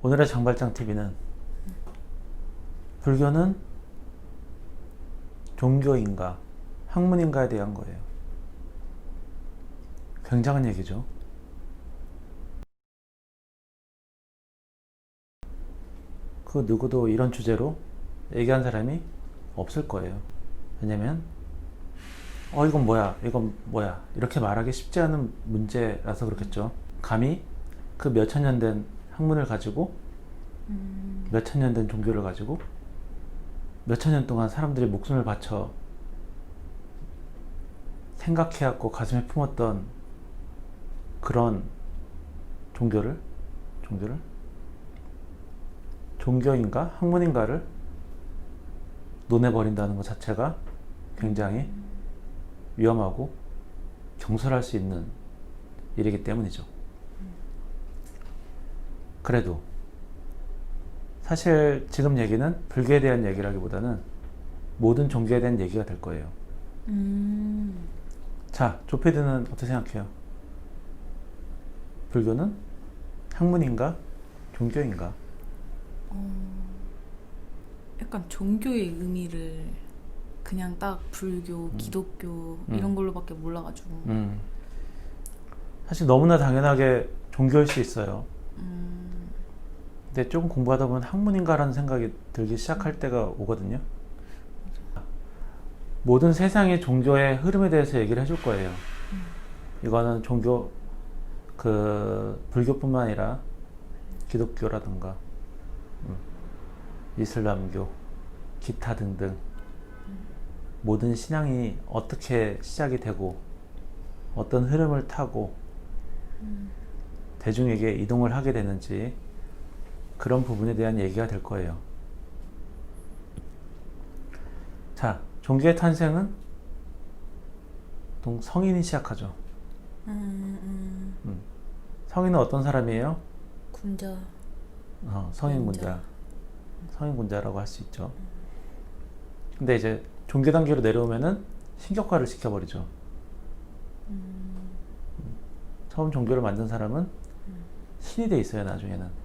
오늘의 장발장 TV는 불교는 종교인가 학문인가에 대한 거예요. 굉장한 얘기죠. 그 누구도 이런 주제로 얘기한 사람이 없을 거예요. 왜냐면 이건 뭐야 이건 뭐야 이렇게 말하기 쉽지 않은 문제라서 그렇겠죠. 감히 그 몇천 년 된 학문을 가지고 몇천 년 된 종교를 가지고 몇천 년 동안 사람들이 목숨을 바쳐 생각해왔고 가슴에 품었던 그런 종교를 종교인가 학문인가를 논해버린다는 것 자체가 굉장히 위험하고 경솔할 수 있는 일이기 때문이죠. 그래도 사실 지금 얘기는 불교에 대한 얘기라기보다는 모든 종교에 대한 얘기가 될 거예요. 자, 조피드는 어떻게 생각해요? 불교는 학문인가 종교인가? 약간 종교의 의미를 그냥 딱 불교, 기독교 이런 걸로밖에 몰라가지고. 사실 너무나 당연하게 종교일 수 있어요. 근데 조금 공부하다 보면 학문인가라는 생각이 들기 시작할 때가 오거든요. 모든 세상의 종교의 흐름에 대해서 얘기를 해줄 거예요. 이거는 종교, 불교뿐만 아니라 기독교라든가 이슬람교, 기타 등등 모든 신앙이 어떻게 시작이 되고 어떤 흐름을 타고 대중에게 이동을 하게 되는지 그런 부분에 대한 얘기가 될 거예요. 자, 종교의 탄생은 보통 성인이 시작하죠. 성인은 어떤 사람이에요? 군자. 성인 군자. 성인 군자라고 할 수 있죠. 근데 이제 종교 단계로 내려오면은 신격화를 시켜버리죠. 처음 종교를 만든 사람은 신이 돼 있어요, 나중에는.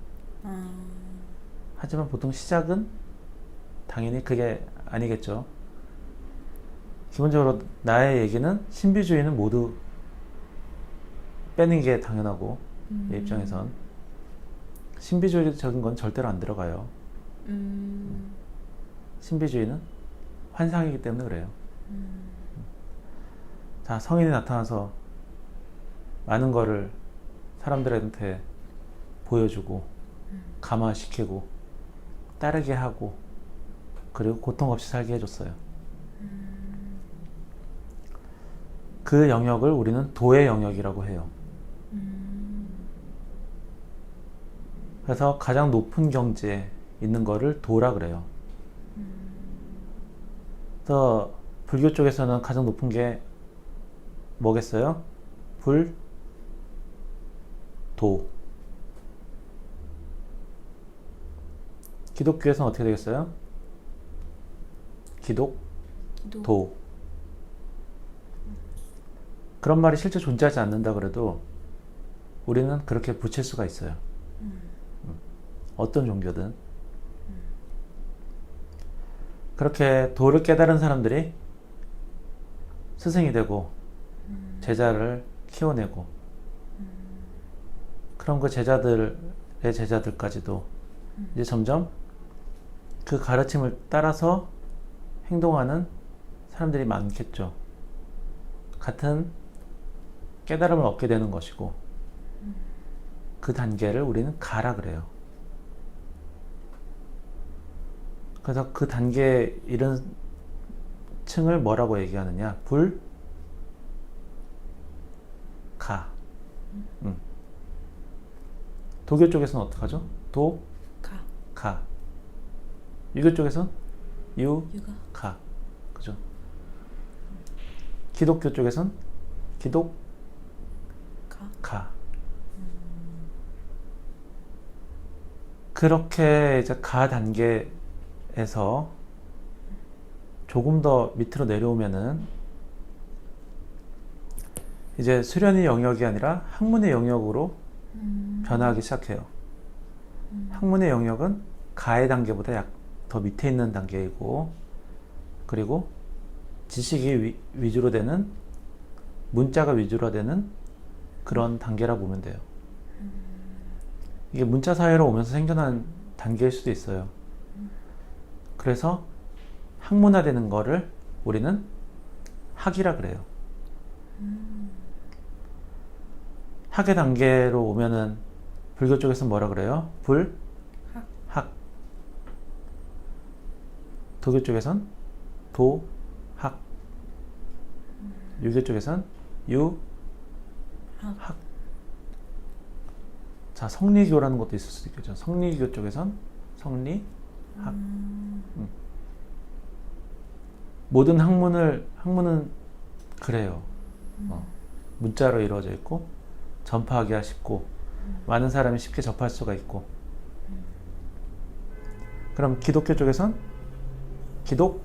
하지만 보통 시작은 당연히 그게 아니겠죠. 기본적으로 나의 얘기는 신비주의는 모두 빼는 게 당연하고 내 입장에선 신비주의적인 건 절대로 안 들어가요. 신비주의는 환상이기 때문에 그래요. 자, 성인이 나타나서 많은 거를 사람들한테 보여주고 감화시키고 따르게 하고 그리고 고통 없이 살게 해줬어요. 그 영역을 우리는 도의 영역이라고 해요. 그래서 가장 높은 경지에 있는 거를 도라 그래요. 그래서 불교 쪽에서는 가장 높은 게 뭐겠어요? 불, 도. 기독교에서는 어떻게 되겠어요? 기독, 도. 그런 말이 실제 존재하지 않는다 그래도 우리는 그렇게 붙일 수가 있어요. 어떤 종교든. 그렇게 도를 깨달은 사람들이 스승이 되고 제자를 키워내고 그런 그 제자들의 제자들까지도 이제 점점 그 가르침을 따라서 행동하는 사람들이 많겠죠. 같은 깨달음을 얻게 되는 것이고 그 단계를 우리는 가라 그래요. 그래서 그 단계에 이른 층을 뭐라고 얘기하느냐? 불, 가. 도교 쪽에서는 어떡하죠? 도, 가. 가. 유교 쪽에서는 유, 유가. 가. 그죠? 기독교 쪽에서는 기독, 가. 가. 그렇게 이제 가 단계에서 조금 더 밑으로 내려오면은 이제 수련의 영역이 아니라 학문의 영역으로 변화하기 시작해요. 학문의 영역은 가의 단계보다 약 더 밑에 있는 단계이고, 그리고 지식이 위주로 되는, 문자가 위주로 되는 그런 단계라 보면 돼요. 이게 문자 사회로 오면서 생겨난 단계일 수도 있어요. 그래서 학문화되는 거를 우리는 학이라 그래요. 학의 단계로 오면은 불교 쪽에서는 뭐라 그래요? 학. 도교 쪽에선 도학. 유교 쪽에선 유학. 자, 성리교라는 것도 있을 수도 있겠죠. 성리교 쪽에선 성리학. 모든 학문은 그래요. 문자로 이루어져 있고 전파하기가 쉽고 많은 사람이 쉽게 접할 수가 있고. 그럼 기독교 쪽에선 기독학.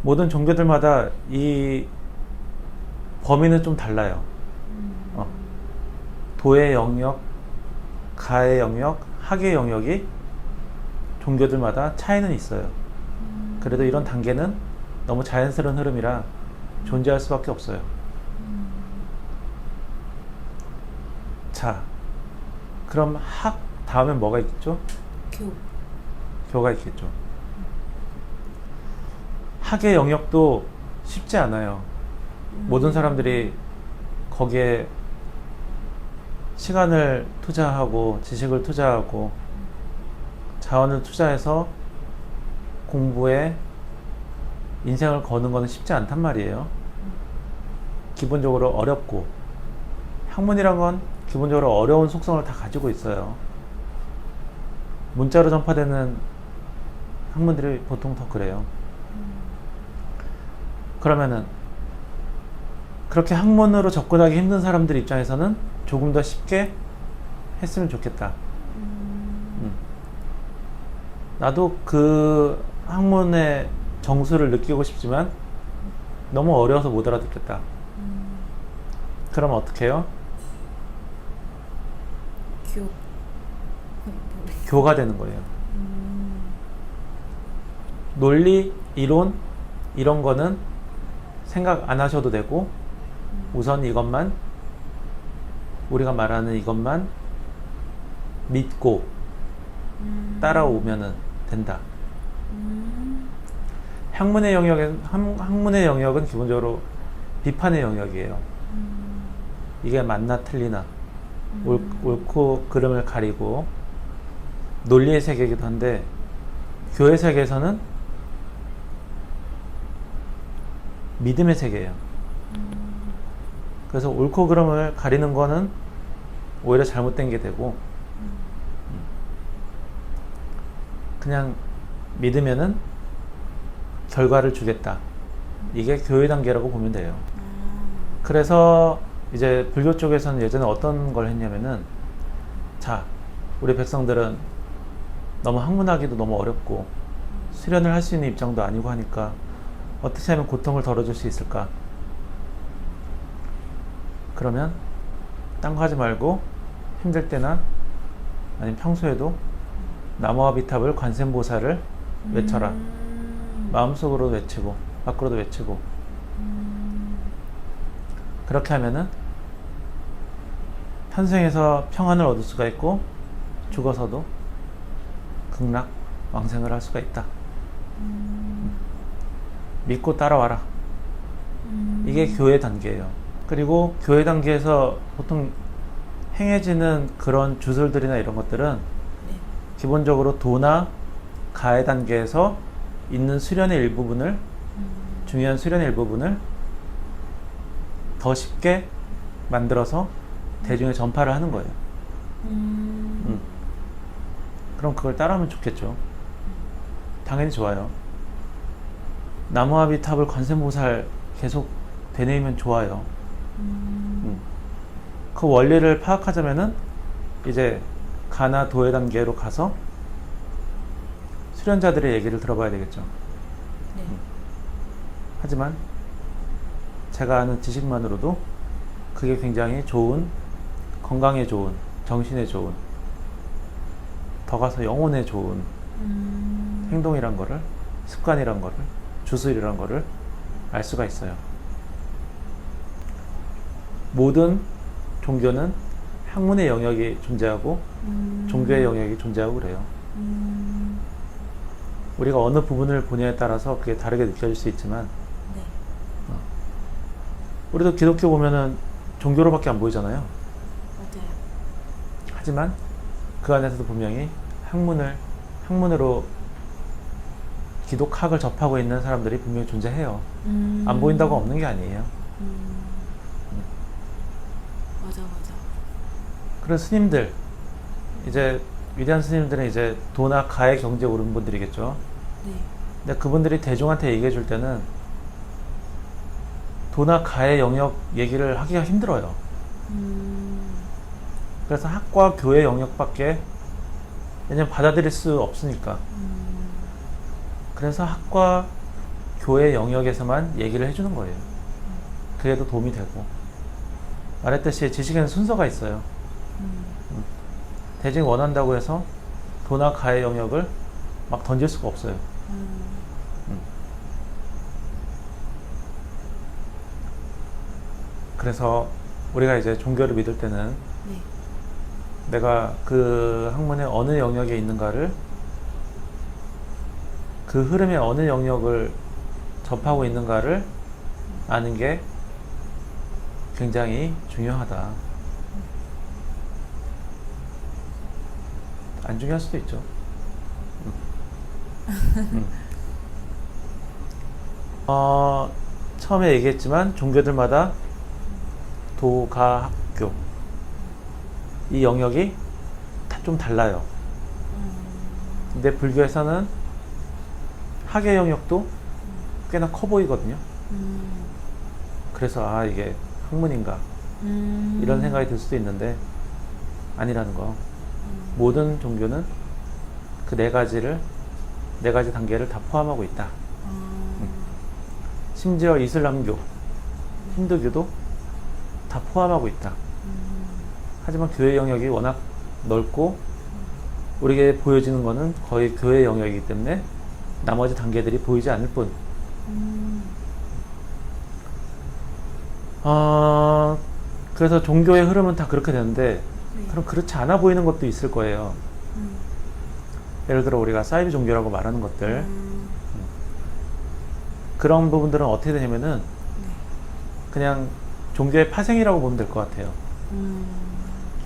모든 종교들마다 이 범위는 좀 달라요. 도의 영역, 가의 영역, 학의 영역이 종교들마다 차이는 있어요. 그래도 이런 단계는 너무 자연스러운 흐름이라 존재할 수밖에 없어요. 자, 그럼 학 다음엔 뭐가 있겠죠? 교가 있겠죠. 학의 영역도 쉽지 않아요. 모든 사람들이 거기에 시간을 투자하고 지식을 투자하고 자원을 투자해서 공부에 인생을 거는 것은 쉽지 않단 말이에요. 기본적으로 어렵고, 학문이란 건 기본적으로 어려운 속성을 다 가지고 있어요. 문자로 전파되는 학문들이 보통 더 그래요. 그러면은 그렇게 학문으로 접근하기 힘든 사람들 입장에서는 조금 더 쉽게 했으면 좋겠다. 나도 그 학문의 정수를 느끼고 싶지만 너무 어려워서 못 알아듣겠다. 그럼 어떻게 해요? 교가 되는 거예요. 논리, 이론 이런 거는 생각 안 하셔도 되고 우선 이것만, 우리가 말하는 이것만 믿고 따라오면은 된다. 학문의 영역은 기본적으로 비판의 영역이에요. 이게 맞나 틀리나, 옳고 그름을 가리고 논리의 세계이기도 한데, 교회 세계에서는 믿음의 세계예요. 그래서 옳고 그름을 가리는 거는 오히려 잘못된 게 되고, 그냥 믿으면은 결과를 주겠다. 이게 교회 단계라고 보면 돼요. 그래서 이제 불교 쪽에서는 예전에 어떤 걸 했냐면은, 자, 우리 백성들은 너무 학문하기도 너무 어렵고 수련을 할 수 있는 입장도 아니고 하니까 어떻게 하면 고통을 덜어줄 수 있을까? 그러면 딴 거 하지 말고 힘들 때나 아니면 평소에도 나무아비탑을 관세음보살을 외쳐라. 마음속으로 외치고 밖으로도 외치고. 그렇게 하면은 현생에서 평안을 얻을 수가 있고 죽어서도 극락 왕생을 할 수가 있다. 믿고 따라와라. 이게 교회 단계예요. 그리고 교회 단계에서 보통 행해지는 그런 주술들이나 이런 것들은 기본적으로 도나 가의 단계에서 있는 수련의 일부분을, 중요한 수련의 일부분을 더 쉽게 만들어서 대중에 전파를 하는 거예요. 그럼 그걸 따라하면 좋겠죠. 당연히 좋아요. 나무아비탑을 관세음보살 계속 되뇌이면 좋아요. 그 원리를 파악하자면은 이제 가나 도의 단계로 가서 수련자들의 얘기를 들어봐야 되겠죠. 하지만 제가 아는 지식만으로도 그게 굉장히 좋은 건강에 좋은, 정신에 좋은, 더 가서 영혼에 좋은 행동이란 거를, 습관이란 거를, 주술이란 거를 알 수가 있어요. 모든 종교는 학문의 영역이 존재하고 종교의 영역이 존재하고 그래요. 우리가 어느 부분을 보냐에 따라서 그게 다르게 느껴질 수 있지만 네. 우리도 기독교 보면은 종교로밖에 안 보이잖아요. 맞아요. 하지만 그 안에서도 분명히 학문으로 기독학을 접하고 있는 사람들이 분명히 존재해요. 안 보인다고 없는 게 아니에요. 맞아. 그런 스님들, 이제 위대한 스님들은 이제 도나 가의 경지에 오른 분들이겠죠. 네. 근데 그분들이 대중한테 얘기해 줄 때는 도나 가의 영역 얘기를 하기가 힘들어요. 그래서 학과 교회 영역밖에 왜냐면 받아들일 수 없으니까. 그래서 학과 교회 영역에서만 얘기를 해주는 거예요. 그게 더 도움이 되고. 말했듯이 지식에는 순서가 있어요. 대중이 원한다고 해서 도나 가의 영역을 막 던질 수가 없어요. 그래서 우리가 이제 종교를 믿을 때는 네. 내가 그 학문의 어느 영역에 있는가를, 그 흐름의 어느 영역을 접하고 있는가를 아는 게 굉장히 중요하다. 안 중요할 수도 있죠. 처음에 얘기했지만 종교들마다 도가 학교 이 영역이 좀 달라요. 근데 불교에서는 학의 영역도 꽤나 커 보이거든요. 그래서 이게 학문인가 이런 생각이 들 수도 있는데 아니라는 거. 모든 종교는 그 네 가지 단계를 다 포함하고 있다. 심지어 이슬람교, 힌두교도 다 포함하고 있다. 하지만 교회 영역이 워낙 넓고 우리에게 보여지는 거는 거의 교회 영역이기 때문에 나머지 단계들이 보이지 않을 뿐. 그래서 종교의 흐름은 다 그렇게 되는데 네. 그럼 그렇지 않아 보이는 것도 있을 거예요. 예를 들어 우리가 사이비 종교라고 말하는 것들, 그런 부분들은 어떻게 되냐면은 그냥 종교의 파생이라고 보면 될 것 같아요.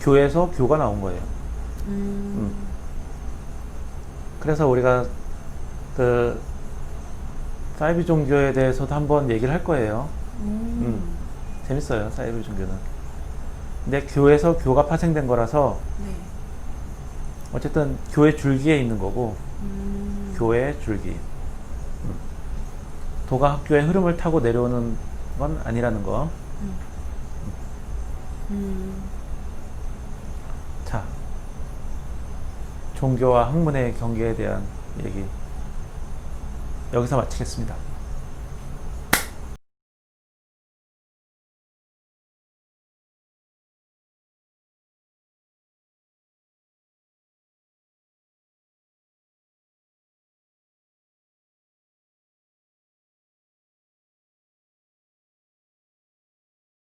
교에서 교가 나온 거예요. 그래서 우리가 그 사이비 종교에 대해서도 한번 얘기를 할 거예요. 재밌어요, 사이비 종교는. 근데 교에서 교가 파생된 거라서 네. 어쨌든 교회 줄기에 있는 거고, 교회 줄기. 도가 학교의 흐름을 타고 내려오는 건 아니라는 거. 자, 종교와 학문의 경계에 대한 얘기 여기서 마치겠습니다.